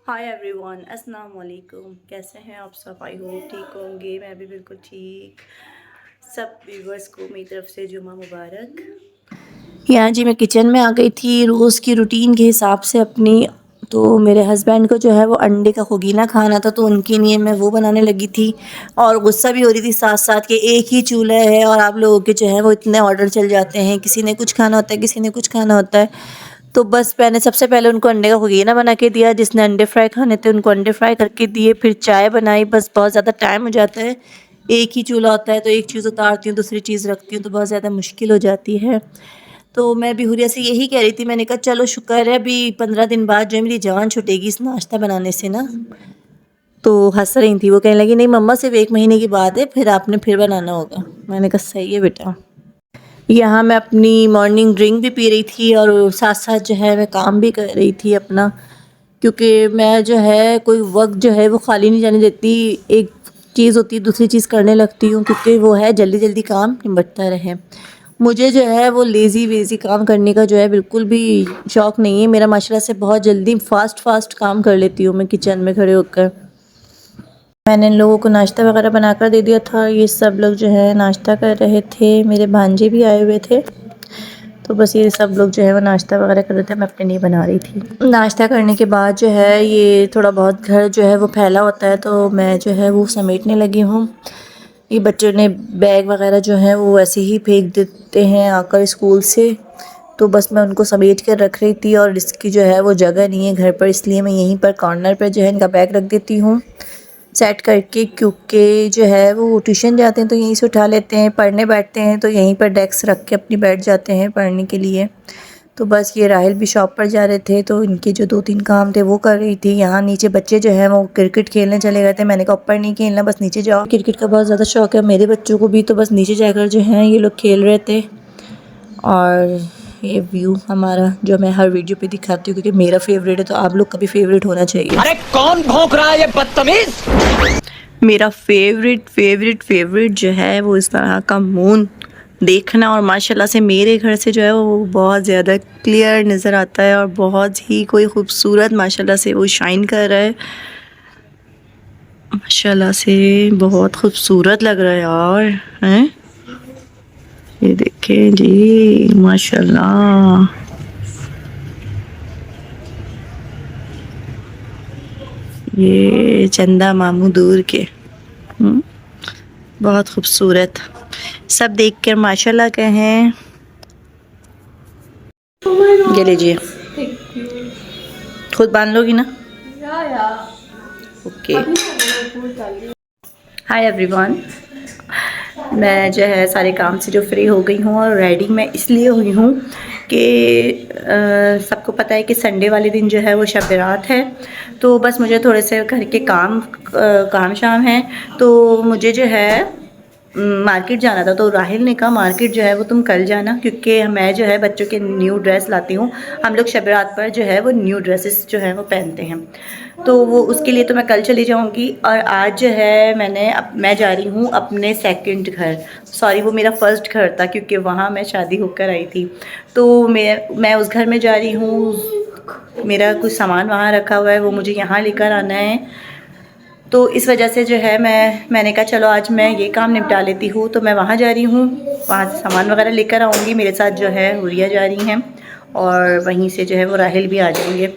Hi everyone, अस्सलाम वालेकुम। कैसे हैं आप सब? आई होप ठीक होंगे। मैं भी बिल्कुल ठीक। सब व्यूवर्स को मेरी तरफ से जुमा मुबारक। यहाँ जी मैं किचन में आ गई थी रोज़ की रूटीन के हिसाब से अपनी। तो मेरे हस्बैंड को जो है वो अंडे का खुगीना खाना था, तो उनके लिए मैं वो बनाने लगी थी। और गुस्सा भी हो रही थी साथ साथ कि एक ही चूल्हा है और आप लोगों के जो है वो इतने ऑर्डर चल जाते हैं, किसी ने कुछ खाना होता है, किसी ने कुछ खाना होता है। तो बस मैंने सबसे पहले उनको अंडे का खुगीना बना के दिया। जिसने अंडे फ्राई खाने थे उनको अंडे फ्राई करके दिए, फिर चाय बनाई। बस बहुत ज़्यादा टाइम हो जाता है, एक ही चूल्हा होता है तो एक चीज़ उतारती हूँ दूसरी चीज़ रखती हूँ, तो बहुत ज़्यादा मुश्किल हो जाती है। तो मैं भी हुरिया से यही कह रही थी, मैंने कहा चलो शुक्र है अभी 15 दिन बाद जो है मेरी जान छूटेगी इस नाश्ता बनाने से ना। तो हंस रही थी, वो कहने लगी नहीं मम्मा सिर्फ 1 महीने की बात है, फिर आपने फिर बनाना होगा। मैंने कहा सही है बेटा। यहाँ मैं अपनी मॉर्निंग ड्रिंक भी पी रही थी और साथ साथ जो है मैं काम भी कर रही थी अपना, क्योंकि मैं जो है कोई वक्त जो है वो खाली नहीं जाने देती। एक चीज़ होती है दूसरी चीज़ करने लगती हूँ, क्योंकि वो है जल्दी जल्दी काम निपटता रहे। मुझे जो है वो लेज़ी वेज़ी काम करने का जो है बिल्कुल भी शौक़ नहीं है मेरा। माशाल्लाह से बहुत जल्दी फ़ास्ट काम कर लेती हूँ मैं किचन में खड़े होकर। मैंने इन लोगों को नाश्ता वगैरह बनाकर दे दिया था। ये सब लोग जो है नाश्ता कर रहे थे, मेरे भांजे भी आए हुए थे। तो बस ये सब लोग जो है वो नाश्ता वगैरह कर रहे थे, मैं अपने लिए बना रही थी। नाश्ता करने के बाद जो है ये थोड़ा बहुत घर जो है वो फैला होता है, तो मैं जो है वो समेटने लगी हूँ। ये बच्चों ने बैग वगैरह जो है वो ऐसे ही फेंक देते हैं आकर स्कूल से, तो बस मैं उनको समेट कर रख रही थी। और इसकी जो है वो जगह नहीं है घर पर, इसलिए मैं यहीं पर कॉर्नर पर जो है इनका बैग रख देती हूँ सेट करके, क्योंकि जो है वो ट्यूशन जाते हैं तो यहीं से उठा लेते हैं, पढ़ने बैठते हैं तो यहीं पर डेस्क रख के अपनी बैठ जाते हैं पढ़ने के लिए। तो बस ये राहिल भी शॉप पर जा रहे थे, तो इनके जो 2-3 काम थे वो कर रही थी। यहाँ नीचे बच्चे जो हैं वो क्रिकेट खेलने चले गए थे। मैंने कहा ऊपर नहीं खेलना, बस नीचे जाओ। क्रिकेट का बहुत ज़्यादा शौक़ है मेरे बच्चों को भी, तो बस नीचे जाकर जो है ये लोग खेल रहे थे। और ये व्यू हमारा जो मैं हर वीडियो पे दिखाती हूँ, क्योंकि मेरा फेवरेट है, तो आप लोग का भी फेवरेट होना चाहिए। अरे कौन भौंक रहा है ये बदतमीज? मेरा फेवरेट जो है वो इस तरह का मून देखना, और माशाल्लाह से मेरे घर से जो है वो बहुत ज़्यादा क्लियर नज़र आता है और बहुत ही कोई ख़ूबसूरत माशाल्लाह से वो शाइन कर रहा है। माशाल्लाह से बहुत खूबसूरत लग रहा है यार, हैं? ये देखें जी माशाल्लाह। ये चंदा मामू दूर के बहुत खूबसूरत। सब देख कर माशाल्लाह कहें। ये लीजिए, खुद बांध लोगी ना? ओके। हाय एवरीवन, मैं जो है सारे काम से जो फ्री हो गई हूँ और रेडी मैं इसलिए हुई हूँ कि सबको पता है कि संडे वाले दिन जो है वो शब बारात है। तो बस मुझे थोड़े से घर के काम शाम हैं, तो मुझे जो है मार्केट जाना था। तो राहिल ने कहा मार्केट जो है वो तुम कल जाना, क्योंकि मैं जो है बच्चों के न्यू ड्रेस लाती हूँ। हम लोग शब बारात पर जो है वो न्यू ड्रेसेस जो है वो पहनते हैं, तो वो उसके लिए तो मैं कल चली जाऊँगी। और आज जो है मैं जा रही हूँ अपने सेकंड घर, सॉरी वो मेरा फ़र्स्ट घर था, क्योंकि वहाँ मैं शादी होकर आई थी। तो मैं उस घर में जा रही हूँ। मेरा कुछ सामान वहाँ रखा हुआ है, वो मुझे यहाँ लेकर आना है। तो इस वजह से जो है मैंने कहा चलो आज मैं ये काम निपटा लेती हूँ। तो मैं वहाँ जा रही हूँ, वहाँ से सामान वगैरह लेकर आऊँगी। मेरे साथ जो है हुरिया जा रही हैं और वहीं से जो है वो राहिल भी आ जाएंगे।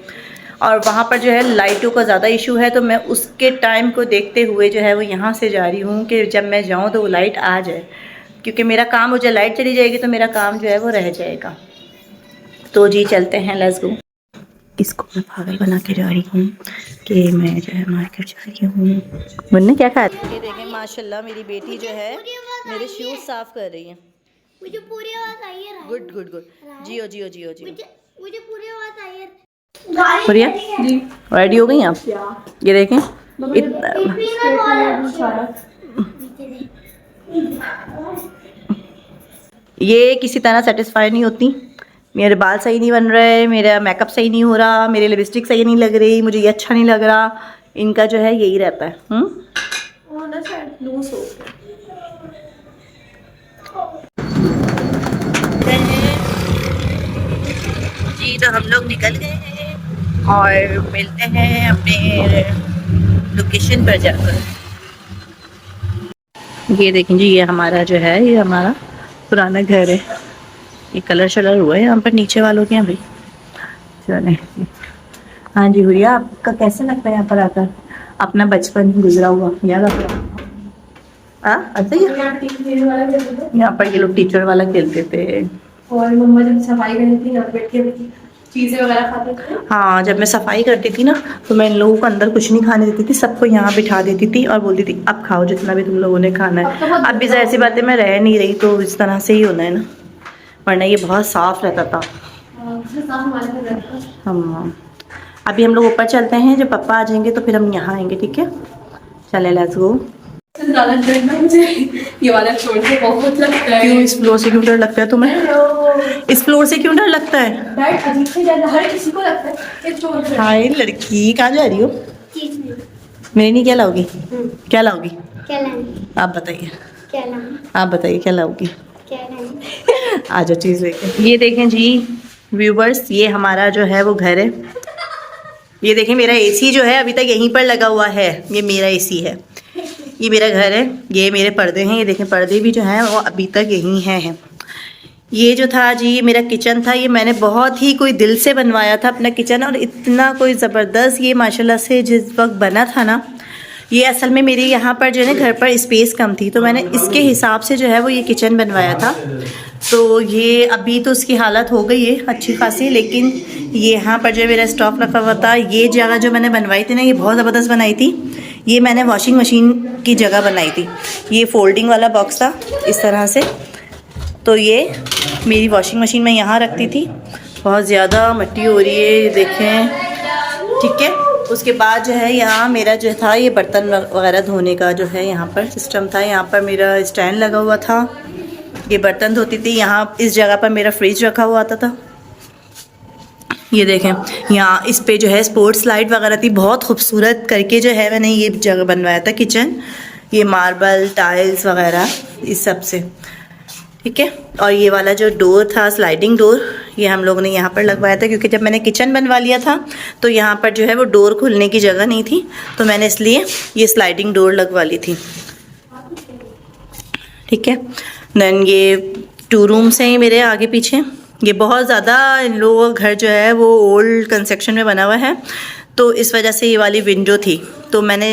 और वहाँ पर जो है लाइटों का ज़्यादा इशू है, तो मैं उसके टाइम को देखते हुए जो है वो यहाँ से जा रही हूँ कि जब मैं जाऊँ तो वो लाइट आ जाए, क्योंकि मेरा काम हो जाए, लाइट चली जाएगी तो मेरा काम जो है वो रह जाएगा। तो जी चलते हैं, लेट्स गो। इसको मैं पागल बना के जा रही हूँ कि मैं जो है मार्केट जा रही हूँ। मुन्ने क्या खा रही है? ये देखें माशाल्लाह मेरी बेटी जो है मेरे शूज़ साफ़ कर रही है। मुझे पूरी आवाज़ आई है। Good good good, Jio Jio Jio Jio. मुझे पूरी आवाज़ आई है। प्रिया जी रेडी हो गई आप? ये देखें ये किसी तरह सेटिस्फाई नहीं होती। मेरे बाल सही नहीं बन रहे, मेरा मेकअप सही नहीं हो रहा, मेरी लिपस्टिक सही नहीं लग रही, मुझे ये अच्छा नहीं लग रहा। इनका जो है यही रहता है। जी तो हम लोग निकल गए हैं और मिलते हैं अपने लोकेशन पर जाकर। ये देखें जी, ये हमारा जो है, ये हमारा पुराना घर है। ये कलर शलर हुआ है यहाँ पर नीचे वालों के यहाँ भी। चले, हाँ जी हुरिया, आपका कैसे लगता है यहाँ पर आकर? अपना बचपन गुजरा हुआ याद आता है? अच्छा, यहाँ पर ये लोग टीचर वाला खेलते थे और मम्मा जब सफाई करती थी यहाँ बैठ के चीजें वगैरह खाते थे। हाँ, जब मैं सफाई करती थी ना तो मैं इन लोगों को अंदर कुछ नहीं खाने देती थी, सबको यहाँ बिठा देती थी और बोलती थी अब खाओ जितना भी तुम लोगों ने खाना है। अब भी ऐसी बातें मैं रह नहीं रही तो इस तरह से ही होना है ना, वरना ये बहुत साफ रहता था। हम अभी हम लोग ऊपर चलते हैं, जब पापा आ जाएंगे तो फिर हम यहाँ आएंगे, ठीक है? चले, लेट्स गो। ज़्यादा डर ना मुझे ये वाला छोड़ के बहुत लगता है। क्यों, इस फ्लोर से क्यों डर लगता है तुम्हें? इस फ्लोर से क्यों डर लगता है? डर अजीब से डर हर किसी को लगता है ये छोड़ के। हाय लड़की, कहाँ जा रही हो? चीज में मेरे लिए क्या लाओगी? क्या लाओगी? क्या लानी? आप बताइए, क्या लानी? आप बताइए क्या लाओगी? क्या लानी? आ जाओ चीज़ लेके। ये देखें जी व्यूवर्स, ये हमारा जो है वो घर है। ये देखें मेरा एसी जो है अभी तक यहीं पर लगा हुआ है, ये मेरा एसी है। ये मेरा घर है, ये मेरे पर्दे हैं, ये देखें पर्दे भी जो हैं वो अभी तक यहीं हैं। ये जो था जी, ये मेरा किचन था, ये मैंने बहुत ही कोई दिल से बनवाया था अपना किचन, और इतना कोई ज़बरदस्त ये माशाल्लाह से जिस वक्त बना था ना, ये असल में मेरे यहाँ पर जो है ना घर पर स्पेस कम थी तो मैंने इसके हिसाब से जो है वो ये किचन बनवाया था। तो ये अभी तो उसकी हालत हो गई है अच्छी खासी, लेकिन ये यहाँ पर जो है मेरा स्टॉक रखा हुआ था। ये जगह जो मैंने बनवाई थी ना, ये बहुत ज़बरदस्त बनाई थी। ये मैंने वॉशिंग मशीन की जगह बनाई थी। ये फोल्डिंग वाला बॉक्स था इस तरह से, तो ये मेरी वॉशिंग मशीन में यहाँ रखती थी। बहुत ज़्यादा मिट्टी हो रही है, ये देखें, ठीक है। उसके बाद जो है यहाँ मेरा जो था ये बर्तन वगैरह धोने का जो है यहाँ पर सिस्टम था। यहाँ पर मेरा स्टैंड लगा हुआ था, ये बर्तन धोती थी। यहाँ इस जगह पर मेरा फ्रिज रखा हुआ आता था। ये देखें यहाँ इस पे जो है स्पोर्ट्स लाइट वगैरह थी, बहुत खूबसूरत करके जो है मैंने ये जगह बनवाया था किचन। ये मार्बल टाइल्स वगैरह इस सब से, ठीक है। और ये वाला जो डोर था स्लाइडिंग डोर, ये हम लोगों ने यहाँ पर लगवाया था क्योंकि जब मैंने किचन बनवा लिया था तो यहाँ पर जो है वो डोर खुलने की जगह नहीं थी, तो मैंने इसलिए ये स्लाइडिंग डोर लगवा ली थी, ठीक है। देन ये 2 रूम्स हैं मेरे आगे पीछे। ये बहुत ज़्यादा इन लोगों का घर जो है वो ओल्ड कंस्ट्रक्शन में बना हुआ है, तो इस वजह से ये वाली विंडो थी, तो मैंने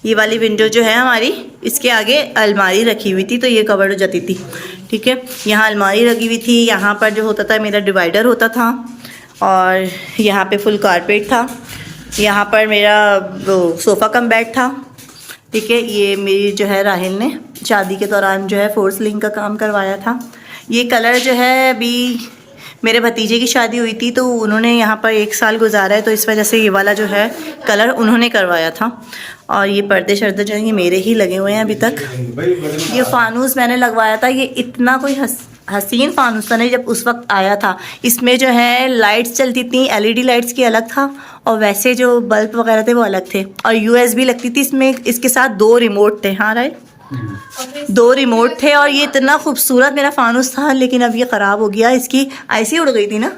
ये वाली विंडो जो है हमारी, इसके आगे अलमारी रखी हुई थी तो ये कवर हो जाती थी, ठीक है। यहाँ अलमारी लगी हुई थी, यहाँ पर जो होता था मेरा डिवाइडर होता था, और यहाँ पे फुल कारपेट था। यहाँ पर मेरा वो सोफ़ा कम बेड था, ठीक है। ये मेरी जो है राहिल ने शादी के दौरान जो है फोर सीलिंग का काम करवाया था। ये कलर जो है अभी मेरे भतीजे की शादी हुई थी तो उन्होंने यहाँ पर 1 साल गुजारा है, तो इस वजह से ये वाला जो है कलर उन्होंने करवाया था। और ये पर्दे शर्दे जो हैं ये मेरे ही लगे हुए हैं अभी तक। ये फानूस मैंने लगवाया था, ये इतना कोई हसीन फानूस था नहीं जब उस वक्त आया था। इसमें जो है लाइट्स चलती थी, LED लाइट्स की अलग था, और वैसे जो बल्ब वगैरह थे वो अलग थे, और USB लगती थी इसमें। इसके साथ 2 रिमोट थे, हाँ राइट, 2 रिमोट थे। और ये इतना खूबसूरत मेरा फानूस था, लेकिन अब ये ख़राब हो गया। इसकी आईसी उड़ गई थी ना,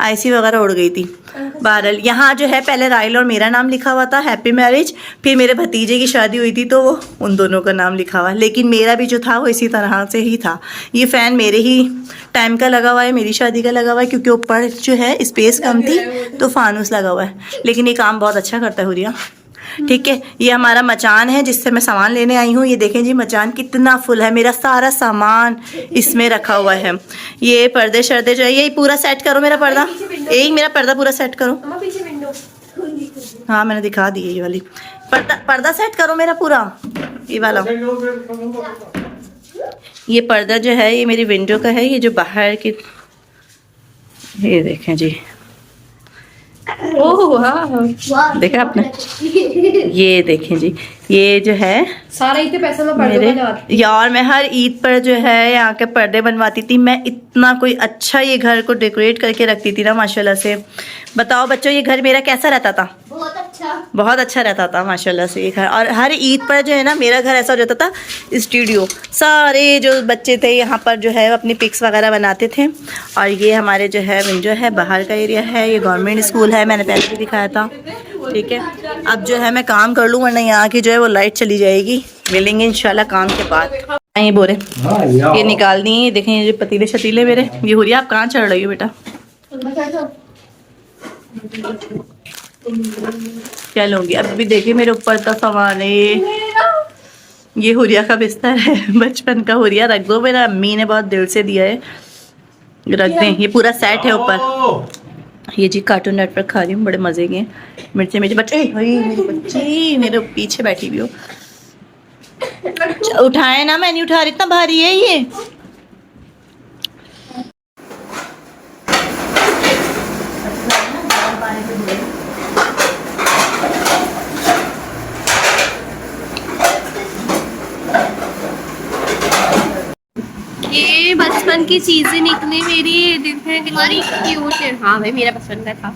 आईसी वगैरह उड़ गई थी। बहरहाल यहाँ जो है पहले राहिल और मेरा नाम लिखा हुआ था, हैप्पी मैरिज। फिर मेरे भतीजे की शादी हुई थी तो वो उन दोनों का नाम लिखा हुआ, लेकिन मेरा भी जो था वो इसी तरह से ही था। ये फ़ैन मेरे ही टाइम का लगा हुआ है, मेरी शादी का लगा हुआ है, क्योंकि ऊपर जो है स्पेस कम थी तो फानूस लगा हुआ है, लेकिन ये काम बहुत अच्छा करता है हुरिया, ठीक है। ये हमारा मचान है जिससे मैं सामान लेने आई हूँ। ये देखें जी मचान कितना फुल है, मेरा सारा सामान इसमें रखा हुआ है। ये पर्दे शर्दे जो है, यही पूरा सेट करो मेरा पर्दा, यही मेरा पर्दा पूरा सेट करो। पीछे विंडो, हाँ मैंने दिखा दी है ये वाली पर्दा सेट करो मेरा पूरा, ये वाला। ये पर्दा जो है ये मेरी विंडो का है, ये जो बाहर की, ये देखें जी, ओह वाह, देखा आपने, ये देखें जी, ये जो है सारा इतने पैसे में पर्दों का लगाती यार मैं हर ईद पर जो है यहाँ के पर्दे बनवाती थी। मैं इतना कोई अच्छा ये घर को डेकोरेट करके रखती थी ना माशाल्लाह से। बताओ बच्चों ये घर मेरा कैसा रहता था? बहुत अच्छा। बहुत अच्छा रहता था माशाल्लाह से ये घर। और हर ईद पर जो है ना मेरा घर ऐसा हो जाता था, स्टूडियो, सारे जो बच्चे थे यहाँ पर जो है अपनी पिक्स वगैरह बनाते थे। और ये हमारे जो है विंडो है, बाहर का एरिया है, ये गवर्नमेंट स्कूल है, मैंने पहले भी दिखाया था। ठीक है, अब जो है मैं काम कर लूँ वरना यहाँ की जो है वो लाइट चली जाएगी। मिलेंगे इंशाल्लाह काम के बाद। ये बोरे ये निकाल दिए, देखें ये जो पतीले शतीले मेरे। ये हुरिया आप कहाँ चढ़ रही हो बेटा? क्या लूँगी? अब भी देखिए मेरे ऊपर का सामान है ये हुरिया का बिस्तर है, बचपन का। हुरिया रख दो, मेरा अम्मी ने बहुत दिल से दिया है, रख दें। ये पूरा सेट है ऊपर। ये जी कार्टून नेटवर्क खा रही हूँ, बड़े मजे के। मिर्चे मिर्चे बच्चे, मेरी बच्ची मेरे पीछे बैठी हुई हो। उठाए ना, मैं नहीं उठा रही, इतना भारी है ये। ये बचपन की चीजें निकली मेरी, दिखने कितनी क्यूट है। हाँ भाई मेरा बचपन का था।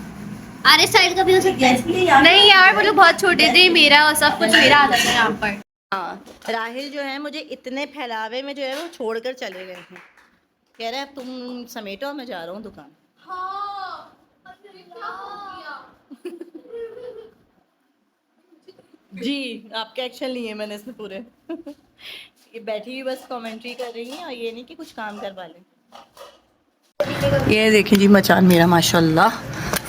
अरे साइड का भी हो सकता है। नहीं यार वो लोग बहुत छोटे थे, मेरा और सब कुछ मेरा आता था यहाँ पर। हाँ, राहिल जो है मुझे इतने फैलावे में जो है वो छोड़कर चले गए हैं। कह रहे अब तुम समेटो, मैं जा रहा हूँ दुकान। जी आपके एक्शन लिए मैंने इसमें पूरे। ये बैठी हुई बस कमेंट्री कर रही है और ये नहीं कि कुछ काम करवा लें। ये देखिए जी मचान मेरा माशाल्लाह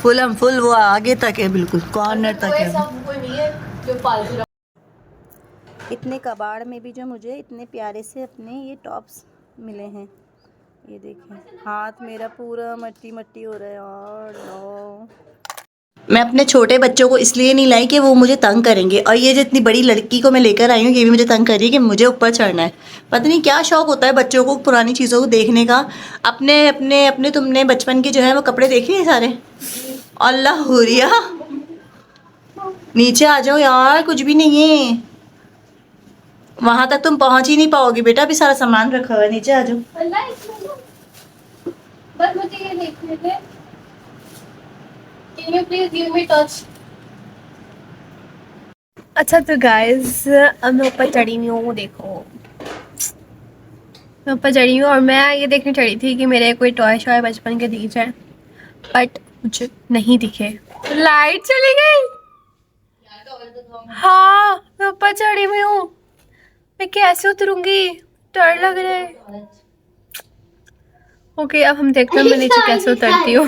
फुल एंड फुल, वो आगे तक है, बिल्कुल कॉर्नर तक है। इतने कबाड़ में भी जो मुझे इतने प्यारे से अपने ये टॉप्स मिले हैं। ये देखें, हाथ मेरा पूरा मट्टी मट्टी हो रहा है। और नो, मैं अपने छोटे बच्चों को इसलिए नहीं लाई कि वो मुझे तंग करेंगे, और ये जितनी बड़ी लड़की को मैं लेकर आई हूँ ये भी मुझे तंग कर रही है कि मुझे ऊपर चढ़ना है। पता नहीं क्या शौक होता है बच्चों को पुरानी चीज़ों को देखने का। अपने अपने अपने तुमने बचपन के जो है वो कपड़े देखे हैं सारे? अल्लाह हुरिया, नीचे आ जाओ यार, कुछ भी नहीं है वहाँ तक, तुम पहुँच ही नहीं पाओगी बेटा, अभी सारा सामान रखा हुआ है, नीचे आ जाओ। बस मुझे ये देखने थे। Can you please give me touch? अच्छा तो गाइस अब मैं ऊपर चढ़ी हुई हूँ, देखो मैं ऊपर चढ़ी हूँ और मैं ये देखने चढ़ी थी कि मेरे कोई टॉय शॉय बचपन के दिख जाए, बट मुझे नहीं दिखे। लाइट चली गई। हाँ मैं ऊपर चढ़ी हुई हूँ, मैं कैसे उतरूंगी? डर लग रहा है। ओके अब हम देखते हैं मैं नीचे कैसे उतरती हूँ।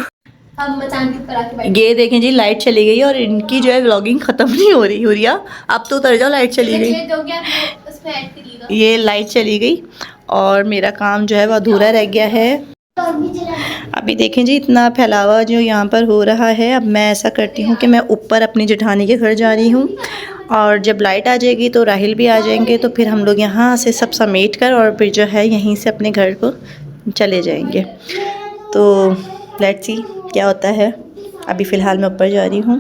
हम मचान के ऊपर आके बैठे। ये देखें जी लाइट चली गई और इनकी जो है व्लॉगिंग खत्म नहीं हो रही। हुरिया अब तो उतर जाओ, लाइट चली गई। ये लाइट चली गई और मेरा काम जो है वो अधूरा रह गया है। अभी देखें जी इतना फैलावा जो यहाँ पर हो रहा है। अब मैं ऐसा करती हूँ कि मैं ऊपर अपनी जेठानी के घर जा रही हूँ, और जब लाइट आ जाएगी तो राहिल भी आ जाएंगे, तो फिर हम लोग यहाँ से सब समेट कर और फिर जो है यहीं से अपने घर को चले जाएंगे। तो लेट्स सी क्या होता है। अभी फ़िलहाल मैं ऊपर जा रही हूँ।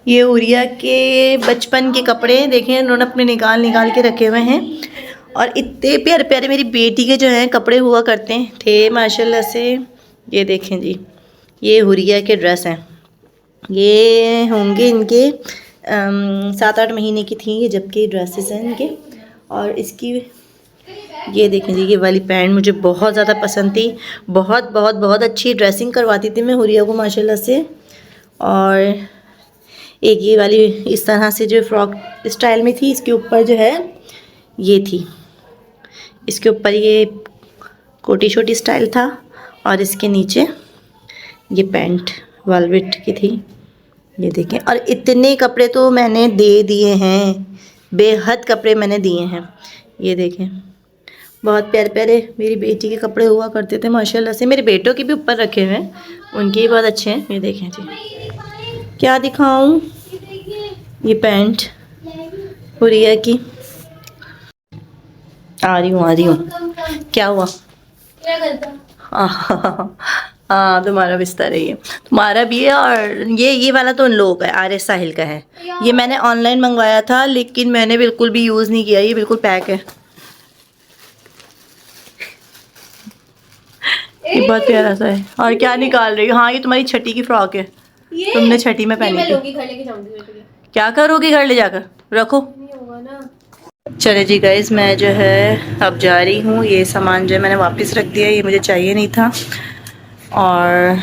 ये उरिया के बचपन के कपड़े देखें उन्होंने अपने निकाल निकाल के रखे हुए हैं, और इतने प्यारे प्यारे मेरी बेटी के जो हैं कपड़े हुआ करते थे माशाल्लाह से। ये देखें जी, ये हुरिया के ड्रेस हैं, ये होंगे इनके 7-8 महीने की थी ये जबकि ड्रेसेस हैं इनके। और इसकी ये देखें जी, ये वाली पैंट मुझे बहुत ज़्यादा पसंद थी, बहुत बहुत बहुत अच्छी ड्रेसिंग करवाती थी मैं हुरिया को माशाल्लाह से। और एक ये वाली इस तरह से जो फ्रॉक स्टाइल में थी, इसके ऊपर जो है ये थी, इसके ऊपर ये कोटी छोटी स्टाइल था, और इसके नीचे ये पैंट वेलवेट की थी। ये देखें, और इतने कपड़े तो मैंने दे दिए हैं, बेहद कपड़े मैंने दिए हैं। ये देखें बहुत प्यारे प्यारे मेरी बेटी के कपड़े हुआ करते थे माशाल्लाह से। मेरे बेटों के भी ऊपर रखे हुए हैं, उनके भी बहुत अच्छे हैं। ये देखें जी, क्या दिखाऊं, ये पैंट हुरिया की। आ रही हूँ। क्या हुआ? हाँ तुम्हारा बिस्तर है, ये तुम्हारा भी है, और ये वाला तो उन लोगों का है, आरिस साहिल का है। ये मैंने ऑनलाइन मंगवाया था लेकिन मैंने बिल्कुल भी यूज़ नहीं किया, ये बिल्कुल पैक है। ये बहुत प्यारा सा है। और क्या निकाल रही हो? हाँ ये तुम्हारी छठी की फ्रॉक है, तुमने छठी में पहनी थी। क्या करोगी घर ले जाकर? रखो। चले जी गाइस, मैं जो है अब जा रही हूँ। ये सामान जो है मैंने वापस रख दिया, ये मुझे चाहिए नहीं था। और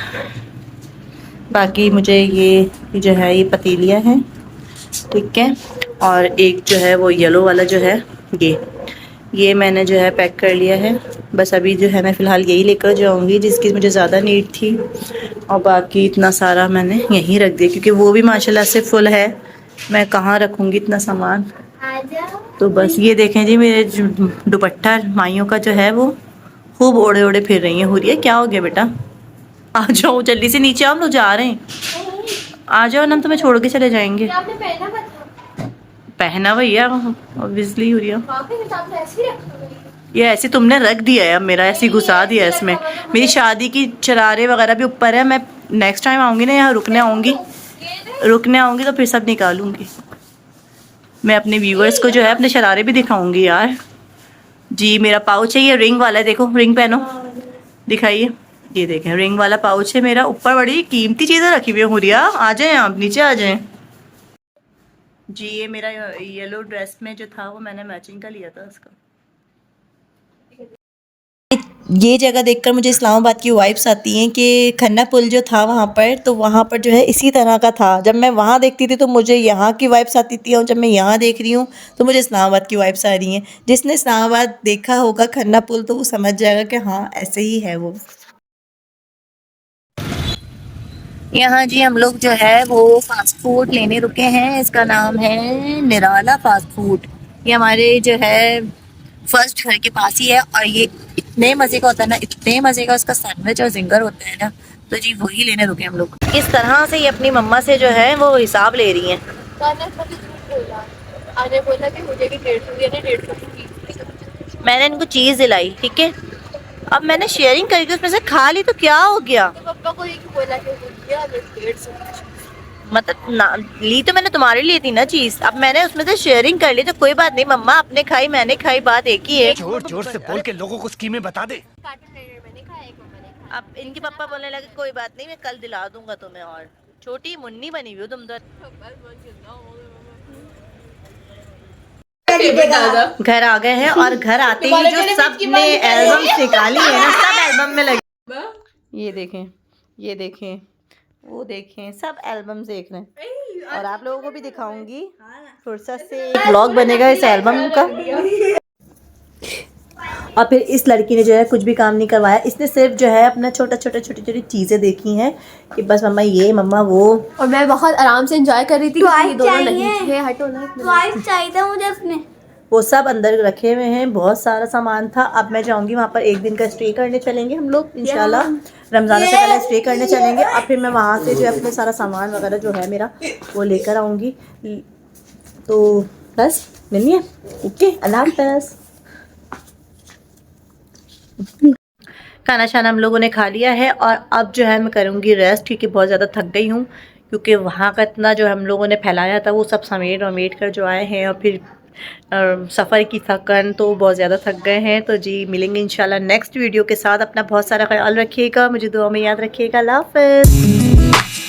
बाकी मुझे ये जो है ये पतीलियाँ हैं, ठीक है। और एक जो है वो येलो वाला जो है ये मैंने जो है पैक कर लिया है। बस अभी जो है मैं फ़िलहाल यही लेकर जाऊँगी जिसकी मुझे ज़्यादा नीड थी। और बाकी इतना सारा मैंने यहीं रख दिया क्योंकि वो भी माशाल्लाह से फुल है। मैं कहाँ रखूँगी इतना सामान। तो बस ये देखें जी, मेरे दुपट्टा माइयों का जो है वो खूब ओढ़े ओढ़े फिर रही है। हुरिया क्या हो गया बेटा? आ जाओ जल्दी से नीचे, हम लोग जा रहे हैं। आ जाओ ना, हम तुम्हें छोड़ के चले जाएंगे। पहना भैया ऑब्वियसली हुरिया, ये ऐसे तुमने रख दिया है, अब मेरा ऐसे घुसा दिया है इसमें। मेरी शादी की शरारे वगैरह भी ऊपर है। मैं नेक्स्ट टाइम आऊँगी ना यहाँ रुकने आऊँगी तो फिर सब निकालूंगी। मैं अपने व्यूअर्स को जो है अपने शरारे भी दिखाऊंगी यार। जी मेरा पाउच है, ये रिंग वाला है, देखो रिंग पहनो, दिखाइए। ये देखें रिंग वाला पाउच है मेरा। ऊपर बड़ी कीमती चीज़ें रखी हुई है हुरिया, आ जाएं आप, नीचे आ जाएं। जी ये मेरा येलो ड्रेस में जो था वो मैंने मैचिंग का लिया था उसका। ये जगह देखकर मुझे इस्लामाबाद की वाइब्स आती हैं कि खन्ना पुल जो था वहाँ पर, तो वहाँ पर जो है इसी तरह का था। जब मैं वहाँ देखती थी तो मुझे यहाँ की वाइब्स आती थी, और जब मैं यहाँ देख रही हूँ तो मुझे इस्लामाबाद की वाइब्स आ रही हैं। जिसने इस्लामाबाद देखा होगा खन्ना पुल तो वो समझ जाएगा कि हाँ ऐसे ही है वो। यहाँ जी हम लोग जो है वो फास्ट फूड लेने रुके हैं। इसका नाम है निराला फास्ट फूड। ये हमारे जो है फर्स्ट घर के पास ही है। और ये इतने मज़े का होता है ना, इतने मज़े का उसका सैंडविच और जिंगर होता है ना, तो जी वही लेने रुके हम लोग। इस तरह से ये अपनी मम्मा से जो है वो हिसाब ले रही हैं। मैंने इनको चीज़ दिलाई, ठीक है। अब मैंने शेयरिंग करके उसमें से खा ली तो क्या हो गया? मतलब ना ली तो मैंने तुम्हारे लिए थी ना चीज। अब मैंने उसमें से शेयरिंग कर ली तो कोई बात नहीं, मम्मा आपने खाई मैंने खाई, बात एक ही है। जोर जोर से बोल के लोगों को स्कीमें बता दे। अब इनके पापा बोलने लगे कोई बात नहीं मैं कल दिला दूंगा तुम्हें। और छोटी मुन्नी बनी हुई हो तुम तो। घर आ गए हैं और घर आते ही जो सब ने एल्बम निकाली है ना, सब एल्बम में लगे। ये देखें, ये देखें, वो देखें, सब एल्बम देख रहे हैं। और आप लोगों को भी दिखाऊंगी फुर्सत से, एक व्लॉग बनेगा इस एल्बम का। और फिर इस लड़की ने जो है कुछ भी काम नहीं करवाया, इसने सिर्फ जो है अपना छोटी छोटी चीज़ें देखी हैं कि बस मम्मा ये मम्मा वो। और मैं बहुत आराम से एंजॉय कर रही थी। ये दोनों नहीं थे, हटो ना, चाहिए मुझे अपने। वो सब अंदर रखे हुए हैं, बहुत सारा सामान था। अब मैं जाऊंगी वहाँ पर, एक दिन का स्टे करने चलेंगे हम लोग इंशाल्लाह। रमज़ान से पहले स्टे करने चलेंगे और फिर मैं वहाँ से जो है अपने सारा सामान वगैरह जो है मेरा वो लेकर आऊँगी। तो बस मिलिए, ओके, अल्लाह हाफ़िज़। खाना शाना हम लोगों ने खा लिया है और अब जो है मैं करूँगी रेस्ट, क्योंकि बहुत ज़्यादा थक गई हूँ। क्योंकि वहाँ का इतना जो हम लोगों ने फैलाया था वो सब समेट और मेट कर जो आए हैं, और फिर सफ़र की थकन तो बहुत ज़्यादा थक गए हैं। तो जी मिलेंगे इंशाल्लाह नेक्स्ट वीडियो के साथ। अपना बहुत सारा ख्याल रखिएगा, मुझे दुआ में याद रखिएगा। अल्लाह हाफ़िज़।